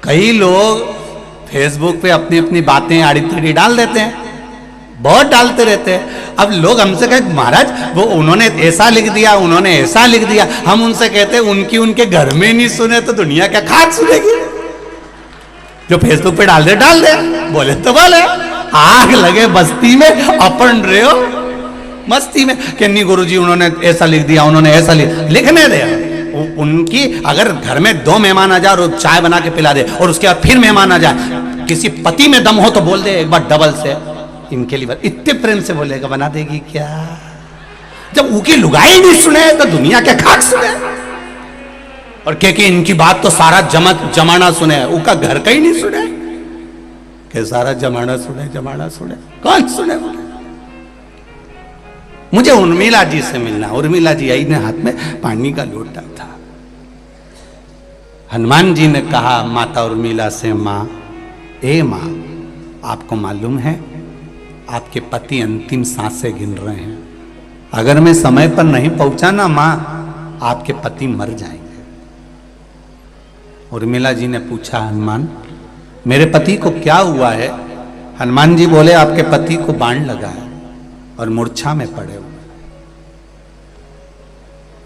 कई लोग फेसबुक पे अपनी अपनी बातें आड़ी टेढ़ी डाल देते हैं, बहुत डालते रहते हैं। अब लोग हमसे कहे महाराज वो उन्होंने ऐसा लिख दिया, उन्होंने ऐसा लिख दिया। हम उनसे कहते हैं उनकी उनके घर में नहीं सुने तो दुनिया क्या खाक सुनेगी। जो फेसबुक पे डाल दे बोले तो बोले, आग लगे बस्ती में अपन रहे हो मस्ती में कि नहीं गुरुजी उन्होंने ऐसा लिख दिया, उन्होंने ऐसा लिखने दे। उनकी अगर घर में 2 मेहमान आ जाए और चाय बना के पिला दे और उसके बाद फिर मेहमान आ जाए, किसी पति में दम हो तो बोल दे एक बार डबल से, इनके लिए इतने प्रेम से बोलेगा, बना देगी क्या। जब उनकी लुगाई नहीं सुने तो दुनिया क्या खाक सुने। और कि इनकी बात तो सारा जमाना सुने, उनका घर का ही नहीं सुने कि सारा जमाना सुने कौन सुने। मुझे उर्मिला जी से मिलना। उर्मिला जी आई ने हाथ में पानी का लोटा था। हनुमान जी ने कहा माता उर्मिला से, मां ए मां, आपको मालूम है आपके पति अंतिम सांसें गिन रहे हैं, अगर मैं समय पर नहीं पहुंचा ना मां, आपके पति मर जाएंगे। उर्मिला जी ने पूछा हनुमान मेरे पति को क्या हुआ है। हनुमान जी बोले आपके पति को बाण लगा है और मूर्छा में पड़े हुए।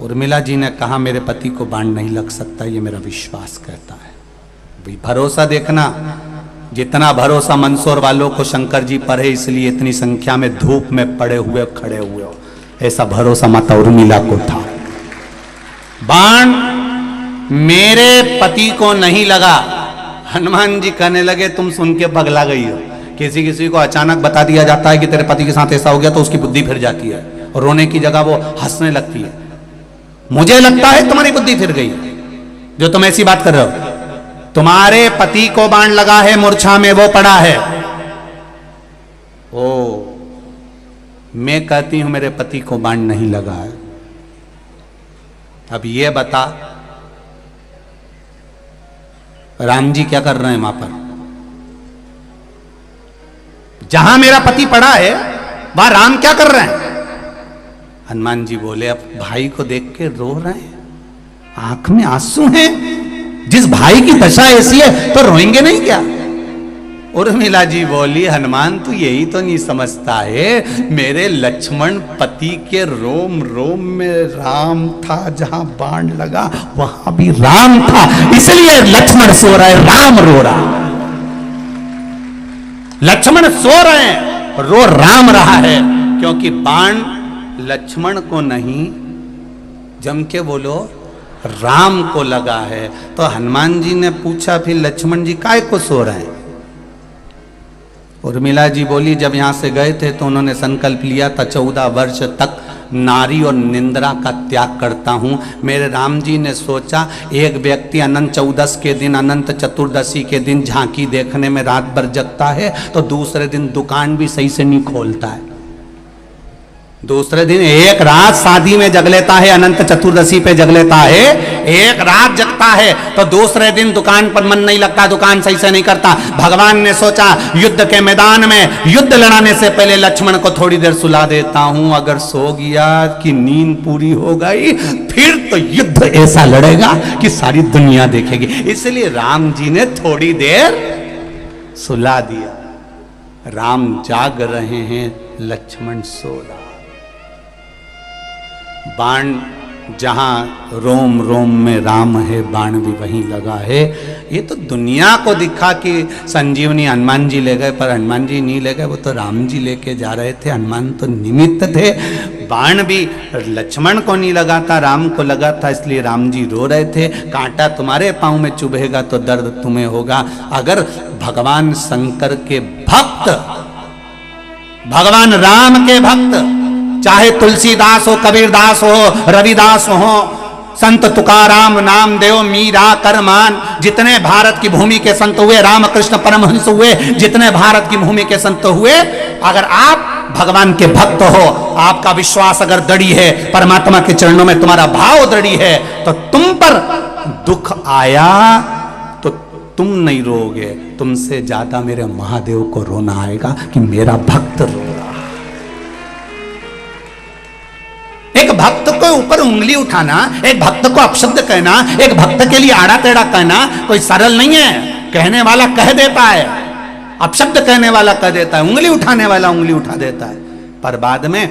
उर्मिला जी ने कहा मेरे पति को बाण नहीं लग सकता, ये मेरा विश्वास कहता है। भरोसा देखना, जितना भरोसा मंदसौर वालों को शंकर जी पर है, इसलिए इतनी संख्या में धूप में पड़े हुए खड़े हुए हो, ऐसा भरोसा माता उर्मिला को था। बाण मेरे पति को नहीं लगा। हनुमान जी कहने लगे तुम सुन के पगला गई हो। किसी को अचानक बता दिया जाता है कि तेरे पति के साथ ऐसा हो गया तो उसकी बुद्धि फिर जाती है और रोने की जगह वो हंसने लगती है। मुझे लगता है तुम्हारी बुद्धि फिर गई जो तुम ऐसी बात कर रहे हो। तुम्हारे पति को बाण लगा है, मूर्छा में वो पड़ा है। ओ, मैं कहती हूं मेरे पति को बाण नहीं लगा है। अब ये बता राम जी क्या कर रहे हैं वहां पर? जहां मेरा पति पड़ा है वहां राम क्या कर रहे हैं? हनुमान जी बोले अब भाई को देख के रो रहे हैं, आंख में आंसू हैं। जिस भाई की दशा ऐसी है तो रोएंगे नहीं क्या? उर्मिला जी बोली हनुमान तू यही तो नहीं समझता है, मेरे लक्ष्मण पति के रोम रोम में राम था, जहां बाण लगा वहां भी राम था, इसलिए लक्ष्मण सो रहा है, राम रो रहा। लक्ष्मण सो रहे हैं, रो राम रहा है, क्योंकि बाण लक्ष्मण को नहीं, जम के बोलो राम को लगा है। तो हनुमान जी ने पूछा फिर लक्ष्मण जी काहे को सो रहे हैं? उर्मिला जी बोली जब यहां से गए थे तो उन्होंने संकल्प लिया था 14 वर्ष तक नारी और निंद्रा का त्याग करता हूं। मेरे राम जी ने सोचा एक व्यक्ति अनंत चौदस के दिन, अनंत चतुर्दशी के दिन झांकी देखने में रात भर जगता है तो दूसरे दिन दुकान भी सही से नहीं खोलता है। दूसरे दिन एक रात शादी में जग लेता है, अनंत चतुर्दशी पे जग लेता है, एक रात जगता है तो दूसरे दिन दुकान पर मन नहीं लगता, दुकान सही से नहीं करता। भगवान ने सोचा युद्ध के मैदान में युद्ध लड़ाने से पहले लक्ष्मण को थोड़ी देर सुला देता हूं, अगर सो गया कि नींद पूरी हो गई फिर तो युद्ध ऐसा लड़ेगा कि सारी दुनिया देखेगी। इसलिए राम जी ने थोड़ी देर सुला दिया। राम जाग रहे हैं, लक्ष्मण सो रहा। बाण जहां रोम रोम में राम है, बाण भी वहीं लगा है। ये तो दुनिया को दिखा कि संजीवनी हनुमान जी ले गए, पर हनुमान जी नहीं ले गए, वो तो राम जी लेके जा रहे थे। हनुमान तो निमित्त थे। बाण भी लक्ष्मण को नहीं लगा था, राम को लगा था, इसलिए राम जी रो रहे थे। कांटा तुम्हारे पांव में चुभेगा तो दर्द तुम्हें होगा। अगर भगवान शंकर के भक्त, भगवान राम के भक्त, चाहे तुलसीदास हो, कबीरदास हो, रविदास हो, संत तुकाराम, नामदेव, मीरा, करमान, जितने भारत की भूमि के संत हुए, रामकृष्ण परमहंस हुए, जितने भारत की भूमि के संत हुए, अगर आप भगवान के भक्त हो, आपका विश्वास अगर दृढ़ है, परमात्मा के चरणों में तुम्हारा भाव दृढ़ है, तो तुम पर दुख आया तो तुम नहीं रोओगे, तुमसे ज्यादा मेरे महादेव को रोना आएगा कि मेरा भक्त रो रहा। एक भक्त को ऊपर उंगली उठाना, एक भक्त को अपशब्द कहना, एक भक्त के लिए आड़ा टेढ़ा कहना कोई सरल नहीं है। कहने वाला कह देता है, अपशब्द कहने वाला कह देता है, उंगली उठाने वाला उंगली उठा देता है, पर बाद में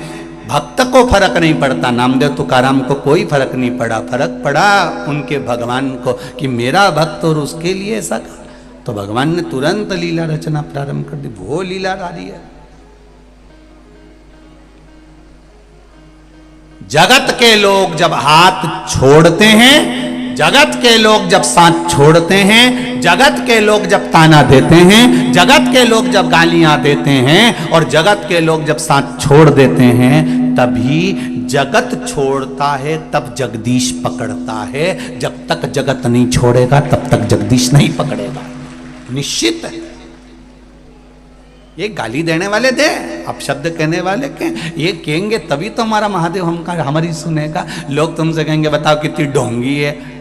भक्त को फर्क नहीं पड़ता। नामदेव तुकाराम को कोई फर्क नहीं पड़ा, फर्क पड़ा उनके भगवान को कि मेरा भक्त और उसके लिए ऐसा कहा, तो भगवान ने तुरंत लीला रचना प्रारंभ कर दी। वो लीला रही है। जगत के लोग जब हाथ छोड़ते हैं, जगत के लोग जब साथ छोड़ते हैं, जगत के लोग जब ताना देते हैं, जगत के लोग जब गालियां देते हैं और जगत के लोग जब साथ छोड़ देते हैं, तभी जगत छोड़ता है, तब जगदीश पकड़ता है। जब तक जगत नहीं छोड़ेगा तब तक जगदीश नहीं पकड़ेगा, निश्चित है। ये गाली देने वाले दे, अपशब्द कहने वाले के ये कहेंगे तभी तो हमारा महादेव हमारी सुनेगा। लोग तुमसे कहेंगे बताओ कितनी ढोंगी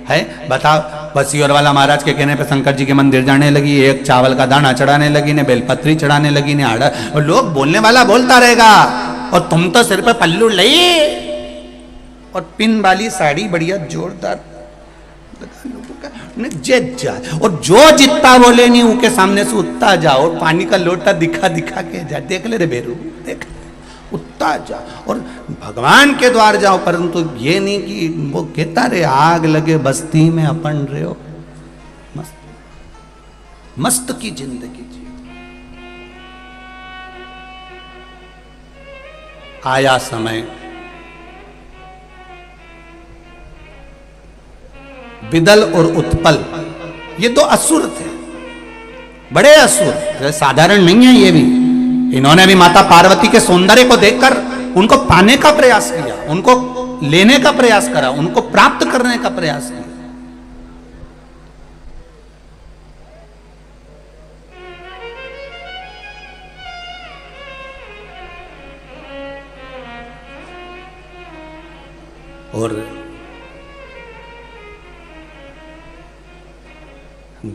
है बताओ। बसियोर वाला महाराज के कहने पे शंकर जी के मंदिर जाने लगी, एक चावल का दाना चढ़ाने लगी, ने बेलपत्री चढ़ाने लगी, ने आड़ा, और लोग बोलने वाला बोलता रहेगा, और तुम तो सिर पे पल्लू लई और पिन वाली साड़ी बढ़िया जोरदार जा, और जो जितना बोले नहीं उनके सामने से उतना जाओ, और पानी का लोटा दिखा दिखा के जा, देख ले रे बेरू, देख उतना जा, और भगवान के द्वार जाओ। परंतु ये नहीं कि वो कहता रे आग लगे बस्ती में अपन रहे हो, मस्त मस्त की जिंदगी जी। आया समय, विदल और उत्पल ये दो असुर थे, बड़े असुर, साधारण नहीं है ये भी। इन्होंने भी माता पार्वती के सौंदर्य को देखकर उनको पाने का प्रयास किया, उनको लेने का प्रयास करा, उनको प्राप्त करने का प्रयास किया। और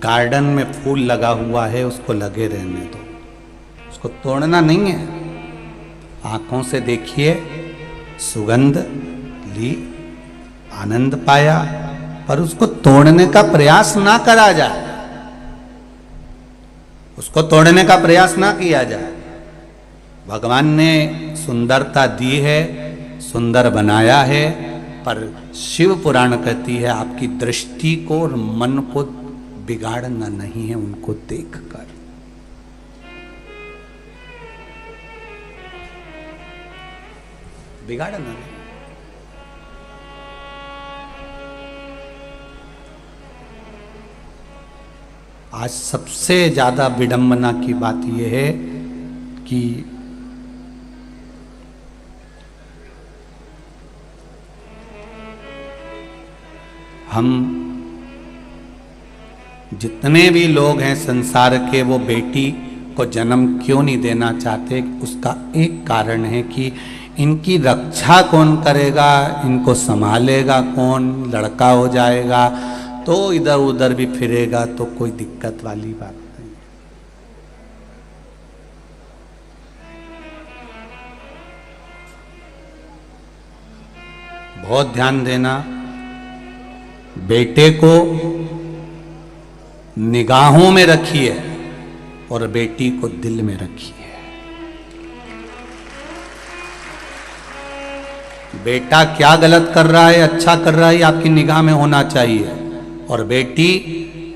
गार्डन में फूल लगा हुआ है, उसको लगे रहने दो, उसको तोड़ना नहीं है। आंखों से देखिए, सुगंध ली, आनंद पाया, पर उसको तोड़ने का प्रयास ना करा जाए, उसको तोड़ने का प्रयास ना किया जाए। भगवान ने सुंदरता दी है, सुंदर बनाया है, पर शिव पुराण कहती है आपकी दृष्टि को और मन को बिगाड़ना नहीं है, उनको देखकर। बिगाड़ना नहीं। आज सबसे ज्यादा विडंबना की बात यह है कि हम जितने भी लोग हैं संसार के, वो बेटी को जन्म क्यों नहीं देना चाहते? उसका एक कारण है कि इनकी रक्षा कौन करेगा, इनको संभालेगा कौन, लड़का हो जाएगा तो इधर उधर भी फिरेगा तो कोई दिक्कत वाली बात नहीं। बहुत ध्यान देना, बेटे को निगाहों में रखिए और बेटी को दिल में रखिए। बेटा क्या गलत कर रहा है, अच्छा कर रहा है, आपकी निगाह में होना चाहिए, और बेटी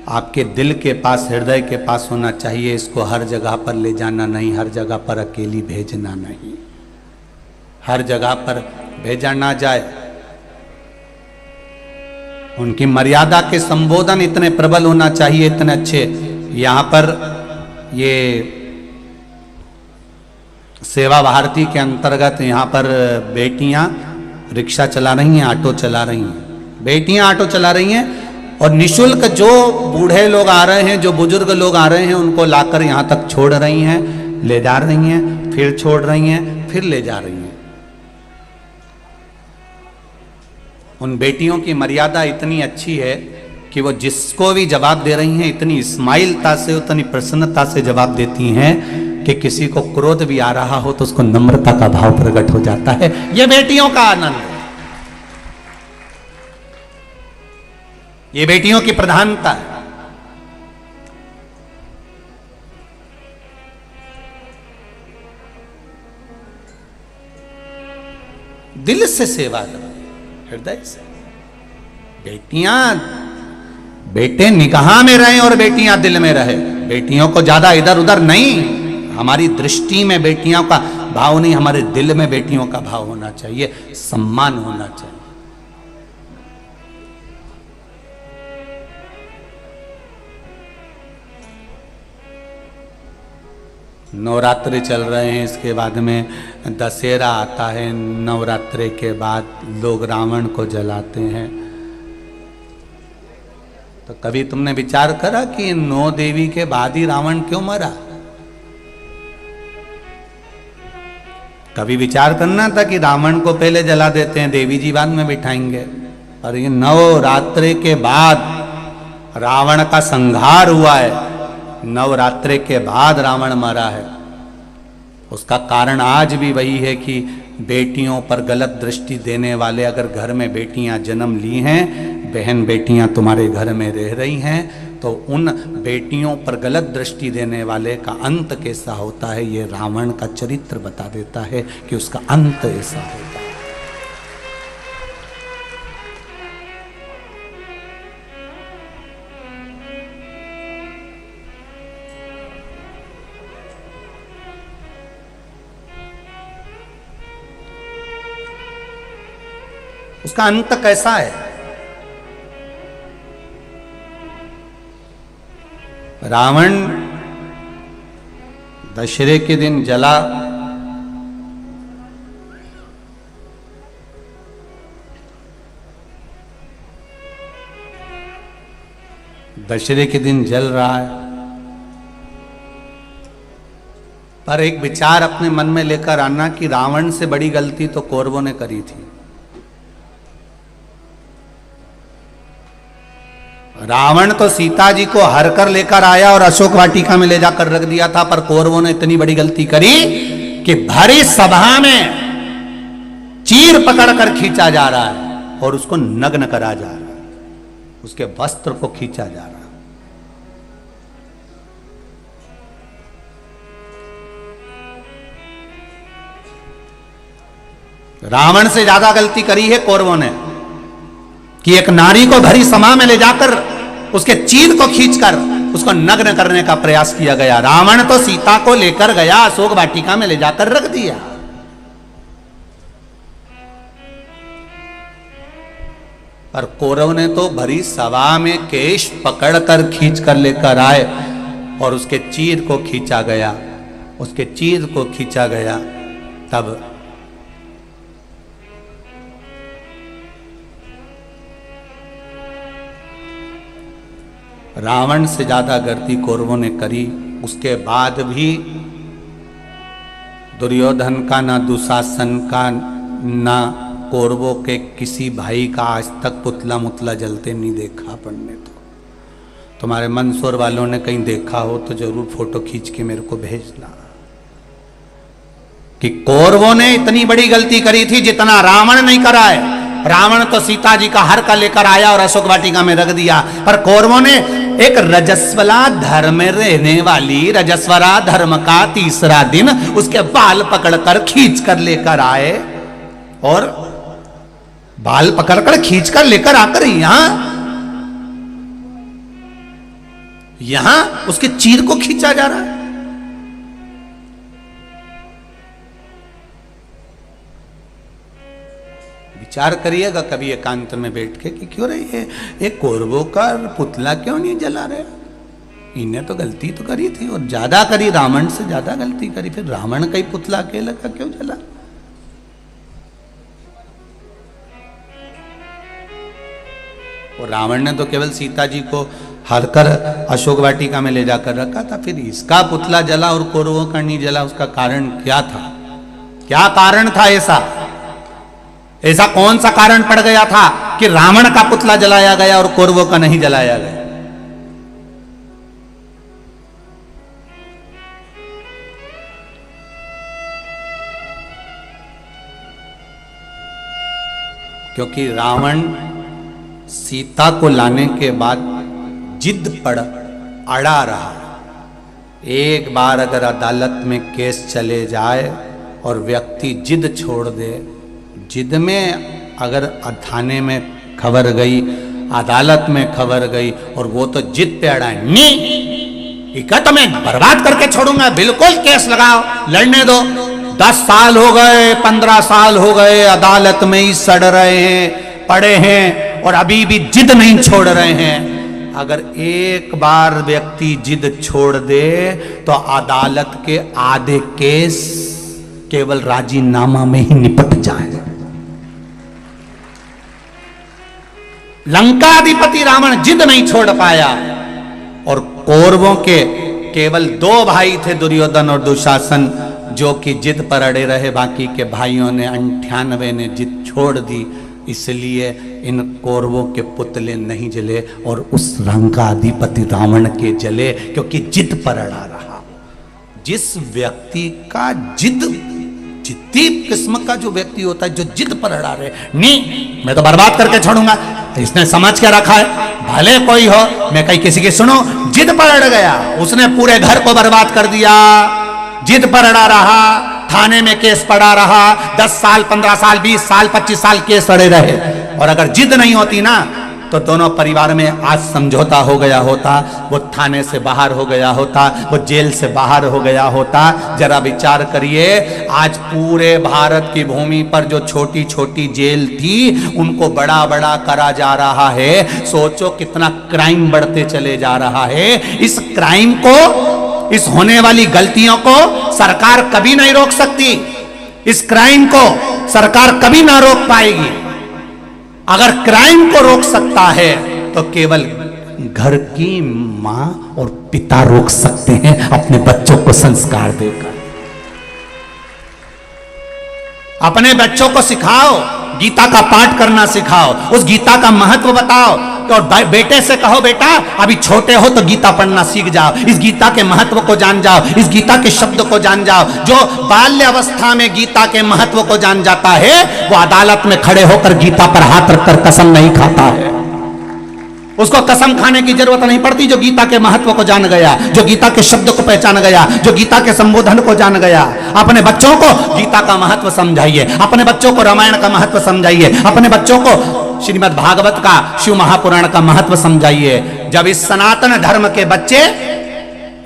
आपके दिल के पास, हृदय के पास होना चाहिए। इसको हर जगह पर ले जाना नहीं, हर जगह पर अकेली भेजना नहीं, हर जगह पर भेजा ना जाए। उनकी मर्यादा के संबोधन इतने प्रबल होना चाहिए, इतने अच्छे। यहाँ पर ये सेवा भारती के अंतर्गत यहाँ पर बेटियाँ रिक्शा चला रही हैं, ऑटो चला रही हैं, बेटियाँ ऑटो चला रही हैं, और निशुल्क जो बूढ़े लोग आ रहे हैं, जो बुजुर्ग लोग आ रहे हैं, उनको लाकर यहाँ तक छोड़ रही हैं, ले जा रही हैं, फिर छोड़ रही हैं, फिर ले जा रही हैं। उन बेटियों की मर्यादा इतनी अच्छी है कि वो जिसको भी जवाब दे रही हैं इतनी स्माइलता से, उतनी प्रसन्नता से जवाब देती हैं कि किसी को क्रोध भी आ रहा हो तो उसको नम्रता का भाव प्रकट हो जाता है। ये बेटियों का आनंद है, ये बेटियों की प्रधानता है। दिल से सेवा करो, हृदय से। बेटियां बेटे निगाह में रहे और बेटियां दिल में रहे, बेटियों को ज्यादा इधर उधर नहीं, हमारी दृष्टि में बेटियों का भाव नहीं, हमारे दिल में बेटियों का भाव होना चाहिए, सम्मान होना चाहिए। नवरात्रि चल रहे हैं, इसके बाद में दशहरा आता है, नवरात्रि के बाद लोग रावण को जलाते हैं। तो कभी तुमने विचार करा कि 9 देवी के बाद ही रावण क्यों मरा? कभी विचार करना था कि रावण को पहले जला देते हैं, देवी जी बाद में बिठाएंगे। और ये नवरात्रि के बाद रावण का संहार हुआ है, नवरात्रि के बाद रावण मरा है। उसका कारण आज भी वही है कि बेटियों पर गलत दृष्टि देने वाले, अगर घर में बेटियां जन्म ली हैं, बहन बेटियां तुम्हारे घर में रह रही हैं, तो उन बेटियों पर गलत दृष्टि देने वाले का अंत कैसा होता है, ये रावण का चरित्र बता देता है कि उसका अंत ऐसा होता है। उसका अंत कैसा है? रावण दशहरे के दिन जला, दशहरे के दिन जल रहा है, पर एक विचार अपने मन में लेकर आना कि रावण से बड़ी गलती तो कौरवों ने करी थी। रावण तो सीता जी को हर कर लेकर आया और अशोक वाटिका में ले जाकर रख दिया था, पर कौरवों ने इतनी बड़ी गलती करी कि भरी सभा में चीर पकड़कर खींचा जा रहा है और उसको नग्न करा जा रहा है, उसके वस्त्र को खींचा जा रहा है। रावण से ज्यादा गलती करी है कौरवों ने कि एक नारी को भरी सभा में ले जाकर उसके चीर को खींचकर उसको नग्न करने का प्रयास किया गया। रावण तो सीता को लेकर गया, अशोक वाटिका में ले जाकर रख दिया, पर कौरव ने तो भरी सभा में केश पकड़कर खींच कर लेकर आए और उसके चीर को खींचा गया, उसके चीर को खींचा गया। तब रावण से ज्यादा गलती कौरवों ने करी। उसके बाद भी दुर्योधन का, ना दुशासन का, ना कौरवों के किसी भाई का आज तक पुतला मुतला जलते नहीं देखा अपन ने। तो तुम्हारे मंदसौर वालों ने कहीं देखा हो तो जरूर फोटो खींच के मेरे को भेजना कि कौरवों ने इतनी बड़ी गलती करी थी जितना रावण नहीं करा है। रावण तो सीता जी का हर का लेकर आया और अशोक वाटिका में रख दिया, पर कौरवों ने एक रजस्वला धर्म में रहने वाली, रजस्वला धर्म का तीसरा दिन उसके बाल पकड़कर खींच कर लेकर आए और बाल पकड़कर खींच कर लेकर आकर यहां उसके चीर को खींचा जा रहा है। विचार करिएगा कभी एकांत में बैठ के कि क्यों रही है ये कौरवों का पुतला क्यों नहीं जला रहे? इन्हें तो गलती तो करी थी और ज्यादा करी, रावण से ज्यादा गलती करी, फिर रावण का ही पुतला अकेला का क्यों जला? और रावण ने तो केवल सीता जी को हरकर अशोक वाटिका में ले जाकर रखा था, फिर इसका पुतला जला और कौरवों का नहीं जला। उसका कारण क्या था? क्या कारण था ऐसा कौन सा कारण पड़ गया था कि रावण का पुतला जलाया गया और कौरवों का नहीं जलाया गया? क्योंकि रावण सीता को लाने के बाद जिद पर अड़ा रहा। एक बार अगर अदालत में केस चले जाए और व्यक्ति जिद छोड़ दे, जिद में अगर थाने में खबर गई, अदालत में खबर गई और वो तो जिद पे अड़ा है, नहीं इका तो मैं बर्बाद करके छोड़ूंगा, बिल्कुल केस लगाओ, लड़ने दो। 10 साल हो गए, 15 साल हो गए, अदालत में ही सड़ रहे हैं, पड़े हैं और अभी भी जिद नहीं छोड़ रहे हैं। अगर एक बार व्यक्ति जिद छोड़ दे तो अदालत के आधे केस केवल राजीनामा में ही निपट जाए। लंकाधिपति रावण जिद नहीं छोड़ पाया और कौरवों के केवल 2 भाई थे, दुर्योधन और दुशासन, जो कि जिद पर अड़े रहे। बाकी के भाइयों ने 98 ने जिद छोड़ दी, इसलिए इन कौरवों के पुतले नहीं जले और उस लंकाधिपति रावण के जले, क्योंकि जिद पर अड़ा रहा। जिस व्यक्ति का जिद्दी किस्म का जो व्यक्ति होता है, जो जिद पर अड़ा रहे, नहीं मैं तो बर्बाद करके छोड़ूंगा, तो इसने समझ के रखा है भले कोई हो, मैं कहीं किसी की सुनो, जिद पर अड़ गया, उसने पूरे घर को बर्बाद कर दिया। जिद पर अड़ा रहा, थाने में केस पड़ा रहा, 10 साल 15 साल 20 साल 25 साल केस अड़े रहे। और अगर जिद नहीं होती ना तो दोनों परिवार में आज समझौता हो गया होता, वो थाने से बाहर हो गया होता, वो जेल से बाहर हो गया होता। जरा विचार करिए, आज पूरे भारत की भूमि पर जो छोटी छोटी जेल थी उनको बड़ा बड़ा करा जा रहा है। सोचो कितना क्राइम बढ़ते चले जा रहा है। इस क्राइम को, इस होने वाली गलतियों को सरकार कभी नहीं रोक सकती। इस क्राइम को सरकार कभी ना रोक पाएगी। अगर क्राइम को रोक सकता है तो केवल घर की मां और पिता रोक सकते हैं अपने बच्चों को संस्कार देकर। अपने बच्चों को सिखाओ, गीता का पाठ करना सिखाओ, उस गीता का महत्व बताओ। और बेटे से कहो, बेटा अभी छोटे हो तो गीता पढ़ना सीख जाओ, इस गीता के महत्व को जान जाओ, इस गीता के शब्द को जान जाओ। जो बाल्य अवस्था में गीता के महत्व को जान जाता है वो अदालत में खड़े होकर गीता पर हाथ रखकर कसम नहीं खाता है। उसको कसम खाने की जरूरत नहीं पड़ती। जो गीता के महत्व को जान गया, जो गीता के शब्द को पहचान गया, जो गीता के संबोधन को जान गया। अपने बच्चों को गीता का महत्व समझाइए, अपने बच्चों को रामायण का महत्व समझाइए, अपने बच्चों को श्रीमद् भागवत का, शिव महापुराण का महत्व समझाइए। जब इस सनातन धर्म के बच्चे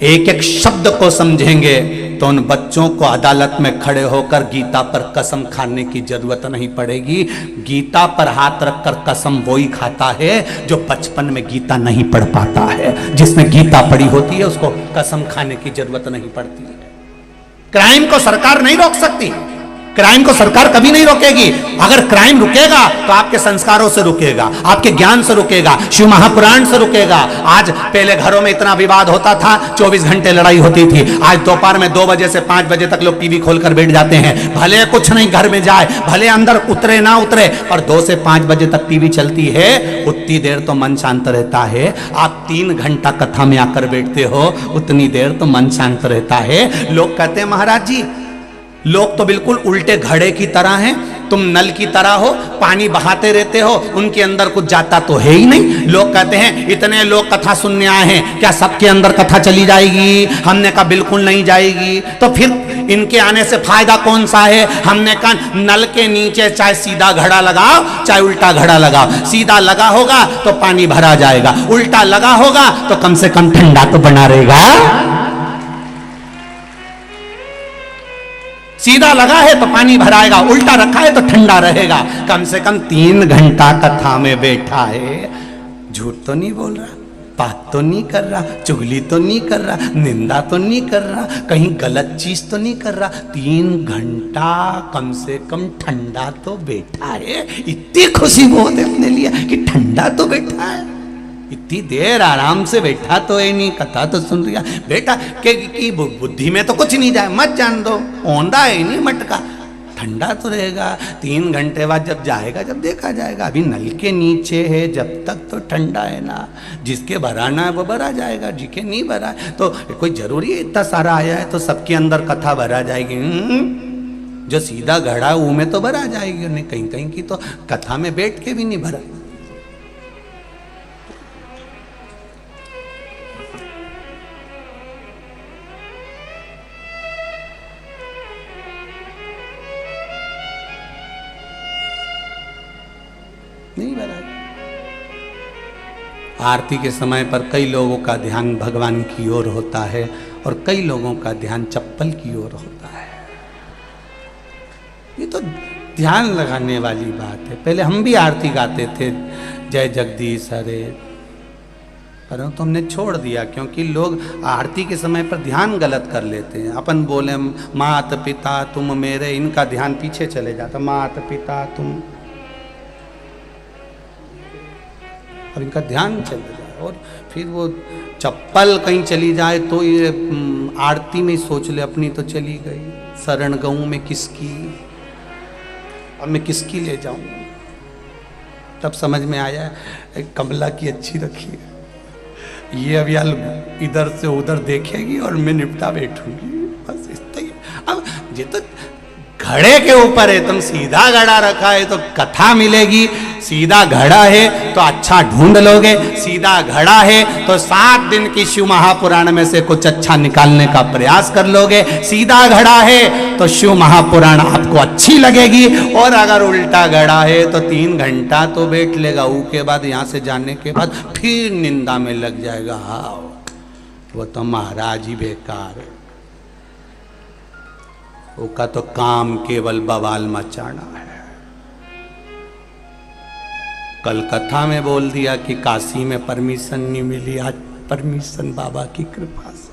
एक एक शब्द को समझेंगे तो उन बच्चों को अदालत में खड़े होकर गीता पर कसम खाने की जरूरत नहीं पड़ेगी। गीता पर हाथ रखकर कसम वही खाता है जो बचपन में गीता नहीं पढ़ पाता है। जिसने गीता पढ़ी होती है उसको कसम खाने की जरूरत नहीं पड़ती है। क्राइम को सरकार नहीं रोक सकती, क्राइम को सरकार कभी नहीं रोकेगी। अगर क्राइम रुकेगा तो आपके संस्कारों से रुकेगा, आपके ज्ञान से रुकेगा, शिव महापुराण से रुकेगा। आज पहले घरों में इतना विवाद होता था, 24 घंटे लड़ाई होती थी। आज दोपहर में 2 बजे से 5 बजे तक लोग टीवी खोलकर बैठ जाते हैं। भले कुछ नहीं घर में जाए, भले अंदर उतरे ना उतरे, और 2 से 5 बजे तक टीवी चलती है, उतनी देर तो मन शांत रहता है। आप 3 घंटा कथा में आकर बैठते हो, उतनी देर तो मन शांत रहता है। लोग कहते हैं महाराज जी, लोग तो बिल्कुल उल्टे घड़े की तरह हैं, तुम नल की तरह हो, पानी बहाते रहते हो, उनके अंदर कुछ जाता तो है ही नहीं। लोग कहते हैं इतने लोग कथा सुनने आए हैं, क्या सबके अंदर कथा चली जाएगी? हमने कहा बिल्कुल नहीं जाएगी। तो फिर इनके आने से फायदा कौन सा है? हमने कहा नल के नीचे चाहे सीधा घड़ा लगाओ चाहे उल्टा घड़ा लगाओ, सीधा लगा होगा तो पानी भरा जाएगा, उल्टा लगा होगा तो कम से कम ठंडा तो बना रहेगा। सीधा लगा है तो पानी भराएगा, उल्टा रखा है तो ठंडा रहेगा। कम से कम 3 घंटा कथा में बैठा है, झूठ तो नहीं बोल रहा, बात तो नहीं कर रहा, चुगली तो नहीं कर रहा, निंदा तो नहीं कर रहा, कहीं गलत चीज तो नहीं कर रहा। 3 घंटा कम से कम ठंडा तो बैठा है। इतनी खुशी बहुत है अपने लिए कि ठंडा तो बैठा है, इतनी देर आराम से बैठा तो है नहीं, कथा तो सुन रहा बेटा कि बुद्धि में तो कुछ नहीं जाए, मत जान दो, औंधा है नहीं मटका, ठंडा तो रहेगा। 3 घंटे बाद जब जाएगा, जब देखा जाएगा। अभी नल के नीचे है, जब तक तो ठंडा है ना, जिसके भराना है वो भरा जाएगा, जिसके नहीं भरा है तो कोई जरूरी है इतना सारा आया है तो सबके अंदर कथा भरा जाएगी? जो सीधा घड़ा वो में तो भरा जाएगी, उन्हें कहीं कहीं की तो कथा में बैठ के भी नहीं भरा। आरती के समय पर कई लोगों का ध्यान भगवान की ओर होता है और कई लोगों का ध्यान चप्पल की ओर होता है। ये तो ध्यान लगाने वाली बात है। पहले हम भी आरती गाते थे, जय जगदीश हरे, परंतु हमने छोड़ दिया क्योंकि लोग आरती के समय पर ध्यान गलत कर लेते हैं। अपन बोले मात पिता तुम मेरे, इनका ध्यान पीछे चले जाता, मात पिता तुम, और इनका ध्यान चले जाए। और फिर वो चप्पल कहीं चली जाए तो ये आरती में सोच ले अपनी तो चली गई, शरण गऊं मैं किसकी, अब मैं किसकी ले जाऊं। तब समझ में आया एक कमला की अच्छी रखी है, ये अब यार इधर से उधर देखेगी और मैं निपटा बैठूंगी, बस इतना ही। अब ये तो घड़े के ऊपर है, तुम सीधा घड़ा रखा है तो कथा मिलेगी, सीधा घड़ा है तो अच्छा ढूंढ लोगे, सीधा घड़ा है तो 7 दिन की शिव महापुराण में से कुछ अच्छा निकालने का प्रयास कर लोगे, सीधा घड़ा है तो शिव महापुराण आपको अच्छी लगेगी, और अगर उल्टा घड़ा है तो 3 घंटा तो बैठ लेगा, उसके बाद यहाँ से जाने के बाद फिर निंदा में लग जाएगा, हाँ वो तो महाराज ही बेकार है, उसका तो काम केवल बवाल मचाना है। कल कथा में बोल दिया कि काशी में परमिशन नहीं मिली, आज परमिशन बाबा की कृपा से।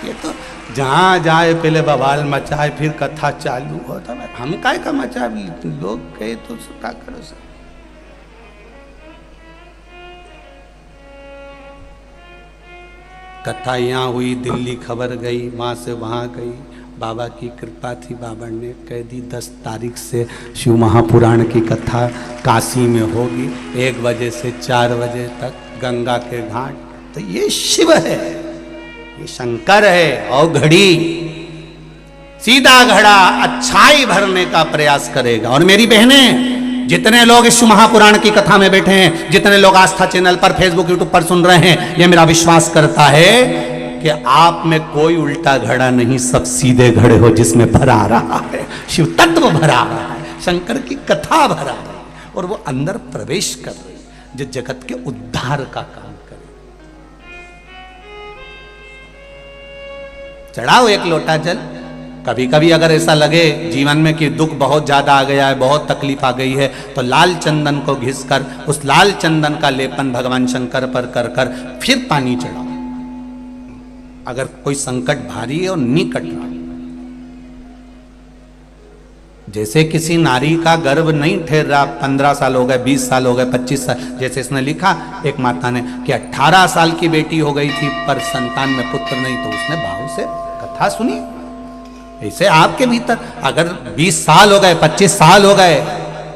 ये तो जहां जाए पहले बवाल मचाए फिर कथा चालू होता है। हम काय का मचाए, लोग कहे तो क्या करो सर। कथा यहाँ हुई, दिल्ली खबर गई, वहाँ से वहाँ गई, बाबा की कृपा थी, बाबा ने कह दी 10 तारीख से शिव महापुराण की कथा काशी में होगी, 1 बजे से 4 बजे तक गंगा के घाट। तो ये शिव है, ये शंकर है। और घड़ी सीधा घड़ा अच्छाई भरने का प्रयास करेगा। और मेरी बहनें, जितने लोग इस महापुराण की कथा में बैठे हैं, जितने लोग आस्था चैनल पर, फेसबुक, यूट्यूब पर सुन रहे हैं, ये मेरा विश्वास करता है कि आप में कोई उल्टा घड़ा नहीं, सब सीधे घड़े हो जिसमें भरा रहा है शिव तत्व, भरा रहा है शंकर की कथा, भरा रहा है, और वो अंदर प्रवेश कर रही है जो जगत के उद्धार का काम करे। चढ़ाओ 1 लोटा जल। कभी कभी अगर ऐसा लगे जीवन में कि दुख बहुत ज्यादा आ गया है, बहुत तकलीफ आ गई है, तो लाल चंदन को घिसकर उस लाल चंदन का लेपन भगवान शंकर पर कर कर फिर पानी चढ़ाओ। अगर कोई संकट भारी है और निकट रहा, जैसे किसी नारी का गर्भ नहीं ठहर रहा, 15 साल हो गए, 20 साल हो गए, 25 साल, जैसे इसने लिखा एक माता ने कि 18 साल की बेटी हो गई थी पर संतान में पुत्र नहीं, तो उसने भाव से कथा सुनी। ऐसे आपके भीतर अगर 20 साल हो गए, 25 साल हो गए,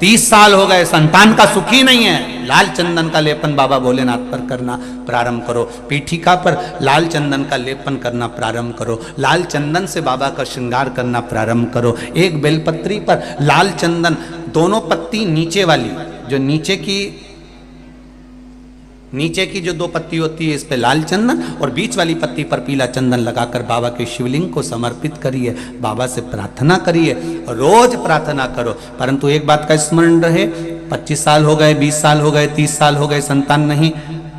30 साल हो गए, संतान का सुखी नहीं है, लाल चंदन का लेपन बाबा भोलेनाथ पर करना प्रारंभ करो। पीठिका पर लाल चंदन का लेपन करना प्रारंभ करो। लाल चंदन से बाबा का श्रृंगार करना प्रारंभ करो। एक बेलपत्री पर लाल चंदन, दोनों पत्ती नीचे वाली, जो नीचे की जो 2 पत्ती होती है, इस पे लाल चंदन, और बीच वाली पत्ती पर पीला चंदन लगाकर बाबा के शिवलिंग को समर्पित करिए, बाबा से प्रार्थना करिए, रोज प्रार्थना करो। परंतु एक बात का स्मरण रहे, 25 साल हो गए, 20 साल हो गए, 30 साल हो गए, संतान नहीं,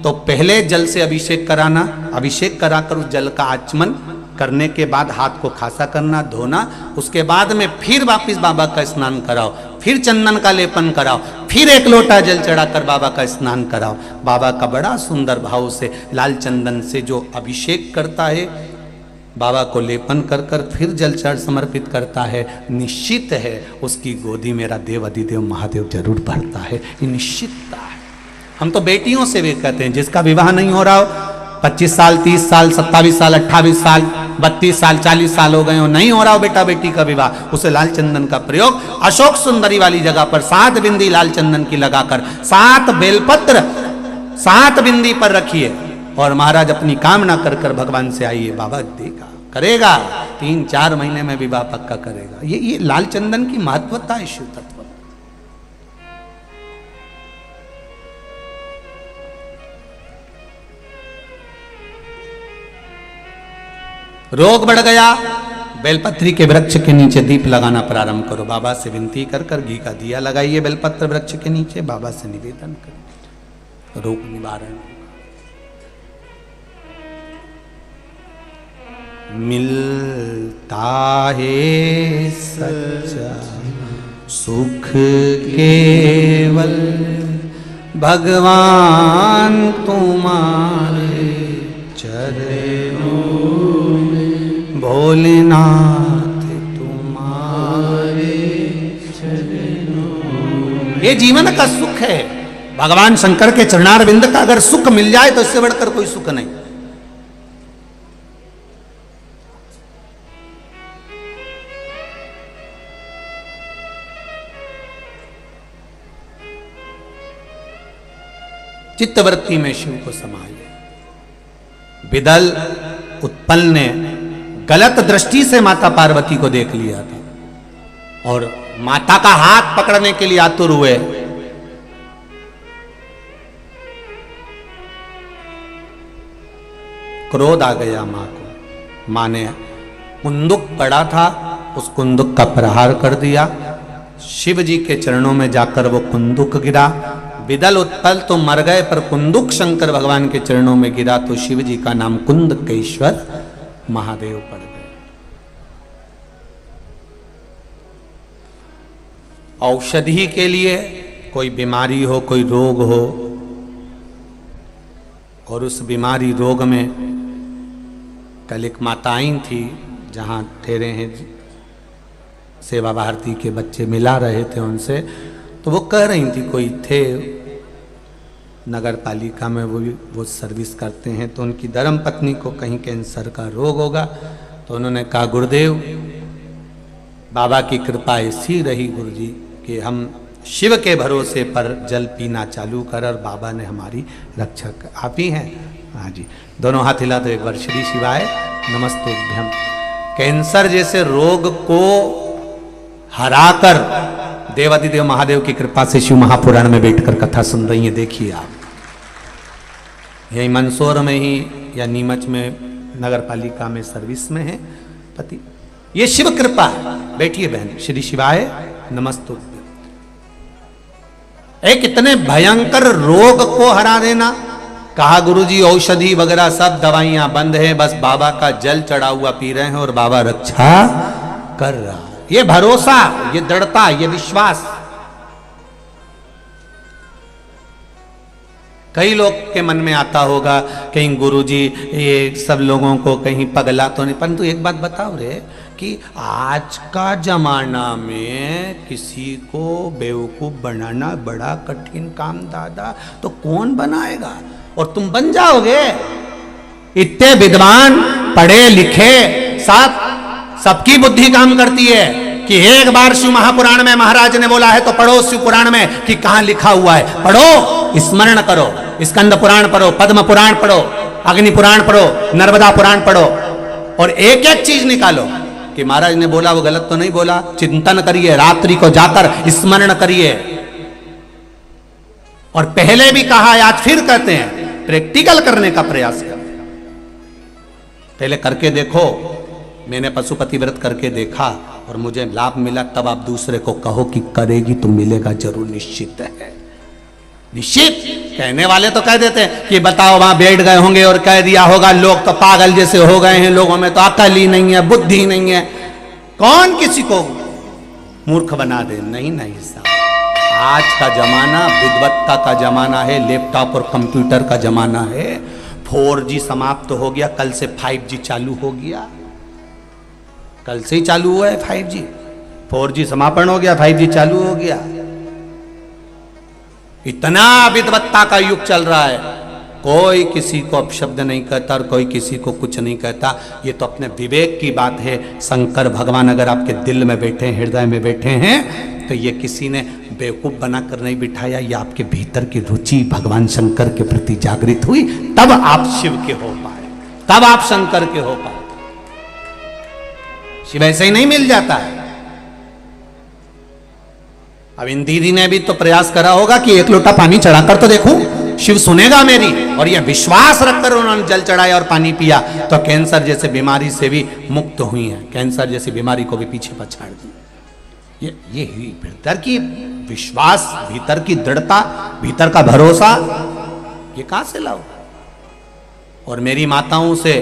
तो पहले जल से अभिषेक कराना, अभिषेक कराकर उस जल का आचमन करने के बाद हाथ को खासा करना, धोना, उसके बाद में फिर वापिस बाबा का स्नान कराओ, फिर चंदन का लेपन कराओ, फिर 1 लोटा जल चढ़ाकर बाबा का स्नान कराओ। बाबा का बड़ा सुंदर भाव से लाल चंदन से जो अभिषेक करता है, बाबा को लेपन कर कर फिर जल चढ़ समर्पित करता है, निश्चित है उसकी गोदी मेरा देव अधिदेव महादेव जरूर भरता है। ये निश्चितता है। हम तो बेटियों से भी कहते हैं, जिसका विवाह नहीं हो रहा हो, 25 साल, 30 साल, 27 साल, 28 साल, 32 साल, 40 साल हो गए हो, नहीं हो रहा हो बेटा बेटी का विवाह, उसे लाल चंदन का प्रयोग अशोक सुंदरी वाली जगह पर 7 बिंदी लाल चंदन की लगाकर 7 बेलपत्र 7 बिंदी पर रखिए, और महाराज अपनी कामना कर कर भगवान से आइए, बाबा देगा, करेगा, 3-4 महीने में विवाह पक्का करेगा। ये लाल चंदन की महत्वता है शिव तत्व। रोग बढ़ गया, बेलपत्री के वृक्ष के नीचे दीप लगाना प्रारंभ करो। बाबा से विनती कर कर घी का दिया लगाइए बेलपत्र वृक्ष के नीचे, बाबा से निवेदन करें, रोग निवारण। मिलता है सच्चा सुख केवल भगवान तुम्हारे चरणों में, भोलेनाथ तुम्हारे चरणों। ये जीवन का सुख है, भगवान शंकर के चरणारविंद का अगर सुख मिल जाए तो इससे बढ़कर कोई सुख नहीं। चित्तवृत्ति में शिव को समाइए। विदल उत्पल ने गलत दृष्टि से माता पार्वती को देख लिया था और माता का हाथ पकड़ने के लिए आतुर हुए। क्रोध आ गया मां को। मां ने कुंदुक पड़ा था, उस कुंदुक का प्रहार कर दिया। शिव जी के चरणों में जाकर वो कुंदुक गिरा। विदल उत्पल तो मर गए, पर कुंदुक शंकर भगवान के चरणों में गिरा तो शिव जी का नाम कुंदकेश्वर महादेव पड़ गए। औषधि के लिए कोई बीमारी हो, कोई रोग हो, और उस बीमारी रोग में कल एक माता आई थी, जहाँ ठहरे हैं सेवा भारती के बच्चे मिला रहे थे उनसे, तो वो कह रही थी कोई थे नगर पालिका में, वो सर्विस करते हैं, तो उनकी धर्म पत्नी को कहीं कैंसर का रोग होगा। तो उन्होंने कहा गुरुदेव बाबा की कृपा ऐसी रही गुरुजी कि हम शिव के भरोसे पर जल पीना चालू कर, और बाबा ने हमारी रक्षा कर। आप ही हैं? हाँ जी। दोनों हाथ हिला दो एक बार। श्री शिवाय नमस्तुभ्यम। कैंसर जैसे रोग को हराकर देवादिदेव महादेव की कृपा से शिव महापुराण में बैठकर कथा सुन रही हैं। देखिए आप, यही मंदसौर में ही या नीमच में नगर पालिका में सर्विस में है पति। ये शिव कृपा। बैठिए बहन। श्री शिवाय नमस्तुभ्यम। एक इतने भयंकर रोग को हरा देना। कहा गुरुजी औषधि वगैरह सब दवाइयां बंद है, बस बाबा का जल चढ़ा हुआ पी रहे हैं और बाबा रक्षा कर रहा। ये भरोसा, ये दृढ़ता, ये विश्वास। कई लोग के मन में आता होगा कहीं गुरुजी ये सब लोगों को कहीं पगला तो नहीं, परंतु एक बात बताओ रे कि आज का जमाना में किसी को बेवकूफ बनाना बड़ा कठिन काम दादा, तो कौन बनाएगा? और तुम बन जाओगे। इतने विद्वान पढ़े लिखे सबकी बुद्धि काम करती है कि एक बार शिव महापुराण में महाराज ने बोला है तो पढ़ो शिव पुराण में कि कहां लिखा हुआ है, पढ़ो, स्मरण करो, स्कंद पुराण पढ़ो, पद्म पुराण पढ़ो, अग्नि पुराण पढ़ो, नर्मदा पुराण पढ़ो, और एक एक चीज निकालो कि महाराज ने बोला वो गलत तो नहीं बोला। चिंतन करिए, रात्रि को जाकर स्मरण करिए। और पहले भी कहा है, आज फिर कहते हैं, प्रैक्टिकल करने का प्रयास करें। पहले करके देखो। मैंने पशुपति व्रत करके देखा और मुझे लाभ मिला, तब आप दूसरे को कहो कि करेगी तो मिलेगा जरूर, निश्चित है। निश्चित। कहने वाले तो कह देते हैं कि बताओ वहां बैठ गए होंगे और कह दिया होगा, लोग तो पागल जैसे हो गए हैं, लोगों में तो अकल ही नहीं है, बुद्धि ही नहीं है। कौन किसी को मूर्ख बना दे? नहीं नहीं साहब, आज का जमाना विद्वत्ता का जमाना है, लैपटॉप और कंप्यूटर का जमाना है। 4G समाप्त हो गया, कल से 5G चालू हो गया। कल से ही चालू हुआ है 5G। 4G समापन हो गया, 5G चालू हो गया। इतना विद्वत्ता का युग चल रहा है, कोई किसी को अपशब्द नहीं कहता और कोई किसी को कुछ नहीं कहता। ये तो अपने विवेक की बात है। शंकर भगवान अगर आपके दिल में बैठे हैं, हृदय में बैठे हैं, तो ये किसी ने बेवकूफ बनाकर नहीं बिठाया। ये आपके भीतर की रुचि भगवान शंकर के प्रति जागृत हुई, तब आप शिव के हो पाए, तब आप शंकर के हो पाए। शिव ऐसे ही नहीं मिल जाता है। अब इन दीदी ने भी तो प्रयास करा होगा कि एक लोटा पानी चढ़ाकर तो देखूं, शिव सुनेगा मेरी, और यह विश्वास रखकर उन्होंने जल चढ़ाया और पानी पिया, तो कैंसर जैसे बीमारी से भी मुक्त हुई है, कैंसर जैसी बीमारी को भी पीछे पछाड़ दी। ये भीतर की विश्वास, भीतर की दृढ़ता, भीतर का भरोसा, ये कहां से लाओ। और मेरी माताओं से,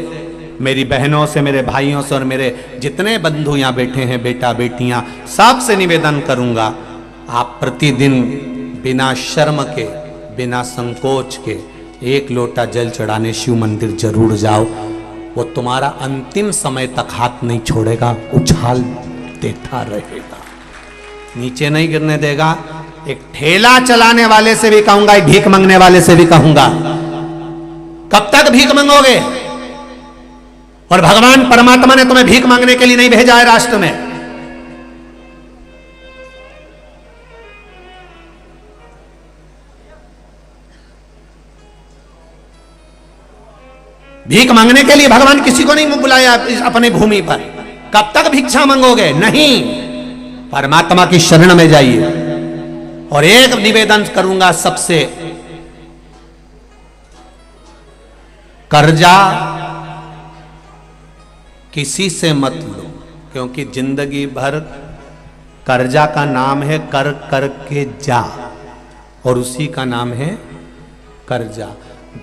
मेरी बहनों से, मेरे भाइयों से और मेरे जितने बंधु यहां बैठे हैं, बेटा बेटियां, सबसे निवेदन करूंगा, आप प्रतिदिन बिना शर्म के, बिना संकोच के एक लोटा जल चढ़ाने शिव मंदिर जरूर जाओ। वो तुम्हारा अंतिम समय तक हाथ नहीं छोड़ेगा, उछाल देता रहेगा, नीचे नहीं गिरने देगा। एक ठेला चलाने वाले से भी कहूंगा, एक भीख मांगने वाले से भी कहूंगा, कब तक भीख मांगोगे? और भगवान परमात्मा ने तुम्हें भीख मांगने के लिए नहीं भेजा है राष्ट्र में। भीख मांगने के लिए भगवान किसी को नहीं बुलाया अपने भूमि पर। कब तक भिक्षा मांगोगे? नहीं, परमात्मा की शरण में जाइए। और एक निवेदन करूंगा सबसे, कर्जा किसी से मत लो, क्योंकि जिंदगी भर कर्जा का नाम है कर कर के जा, और उसी का नाम है कर्जा।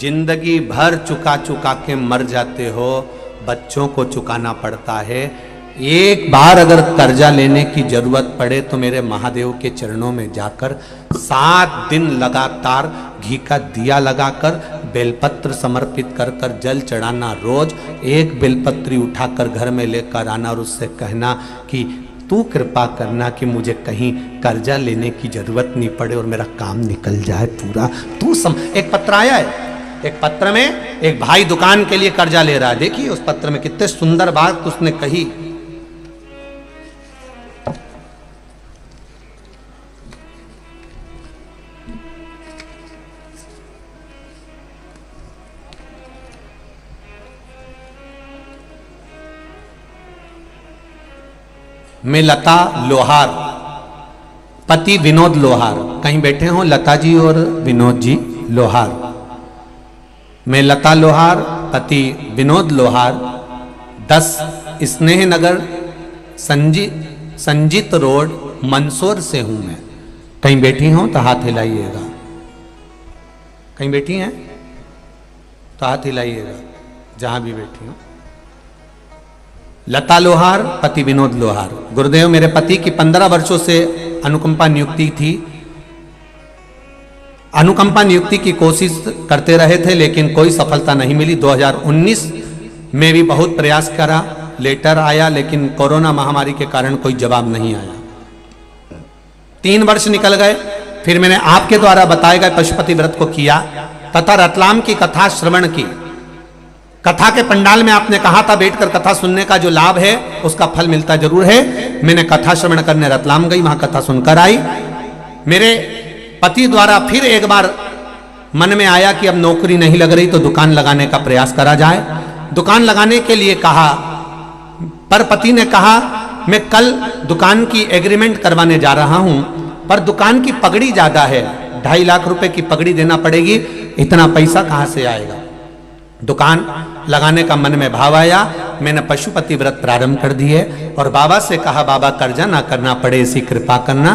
जिंदगी भर चुका चुका के मर जाते हो, बच्चों को चुकाना पड़ता है। एक बार अगर कर्जा लेने की जरूरत पड़े तो मेरे महादेव के चरणों में जाकर 7 दिन लगातार घी का दिया लगाकर बेलपत्र समर्पित कर कर जल चढ़ाना। रोज एक बेलपत्री उठाकर घर में लेकर आना और उससे कहना कि तू कृपा करना कि मुझे कहीं कर्जा लेने की जरूरत नहीं पड़े और मेरा काम निकल जाए पूरा। एक पत्र आया है, एक पत्र में एक भाई दुकान के लिए कर्जा ले रहा है। देखिए उस पत्र में कितने सुंदर बात उसने कही। मैं लता लोहार, पति विनोद लोहार, कहीं बैठे हों लता जी और विनोद जी लोहार। मैं लता लोहार, पति विनोद लोहार, 10 स्नेह नगर संजीत रोड मंदसौर से हूं मैं। कहीं बैठी हों तो हाथ हिलाइएगा, कहीं बैठी हैं तो हाथ हिलाइएगा, जहां भी बैठी हो। लता लोहार, पति विनोद लोहार। गुरुदेव, मेरे पति की 15 वर्षों से अनुकंपा नियुक्ति थी। अनुकंपा नियुक्ति की कोशिश करते रहे थे लेकिन कोई सफलता नहीं मिली। 2019 में भी बहुत प्रयास करा, लेटर आया लेकिन कोरोना महामारी के कारण कोई जवाब नहीं आया। 3 वर्ष निकल गए, फिर मैंने आपके द्वारा बताए गए पशुपति व्रत को किया तथा रतलाम की कथा श्रवण की। कथा के पंडाल में आपने कहा था बैठकर कथा सुनने का जो लाभ है उसका फल मिलता जरूर है। मैंने कथा श्रवण करने रतलाम गई, वहां कथा सुनकर आई। मेरे पति द्वारा फिर एक बार मन में आया कि अब नौकरी नहीं लग रही तो दुकान लगाने का प्रयास करा जाए। दुकान लगाने के लिए कहा, पर पति ने कहा मैं कल दुकान की एग्रीमेंट करवाने जा रहा हूं, पर दुकान की पगड़ी ज्यादा है, 2.5 लाख रुपए की पगड़ी देना पड़ेगी, इतना पैसा कहां से आएगा। दुकान लगाने का मन में भाव आया, मैंने पशुपति व्रत प्रारंभ कर दिए और बाबा से कहा बाबा कर्जा ना करना पड़े ऐसी कृपा करना।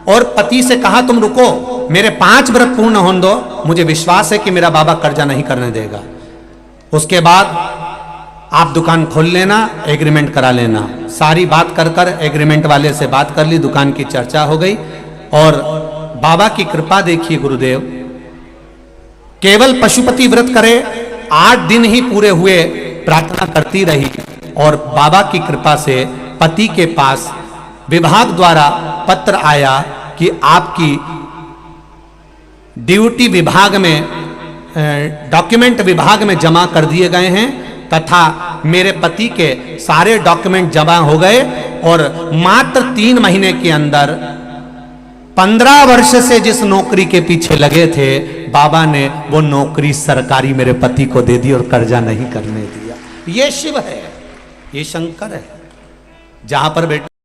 और पति से कहा तुम रुको, मेरे 5 व्रत पूर्ण होने दो, मुझे विश्वास है कि मेरा बाबा कर्जा नहीं करने देगा। उसके बाद आप दुकान खोल लेना, एग्रीमेंट करा लेना। सारी बात कर कर एग्रीमेंट वाले से बात कर ली, दुकान की चर्चा हो गई। और बाबा की कृपा देखिए गुरुदेव, केवल पशुपति व्रत करे, 8 दिन ही पूरे हुए, प्रार्थना करती रही और बाबा की कृपा से पति के पास विभाग द्वारा पत्र आया कि आपकी ड्यूटी विभाग में, डॉक्यूमेंट विभाग में जमा कर दिए गए हैं तथा मेरे पति के सारे डॉक्यूमेंट जमा हो गए और मात्र 3 महीने के अंदर 15 वर्ष से जिस नौकरी के पीछे लगे थे बाबा ने वो नौकरी सरकारी मेरे पति को दे दी और कर्जा नहीं करने दिया। ये शिव है, ये शंकर है। जहां पर बैठे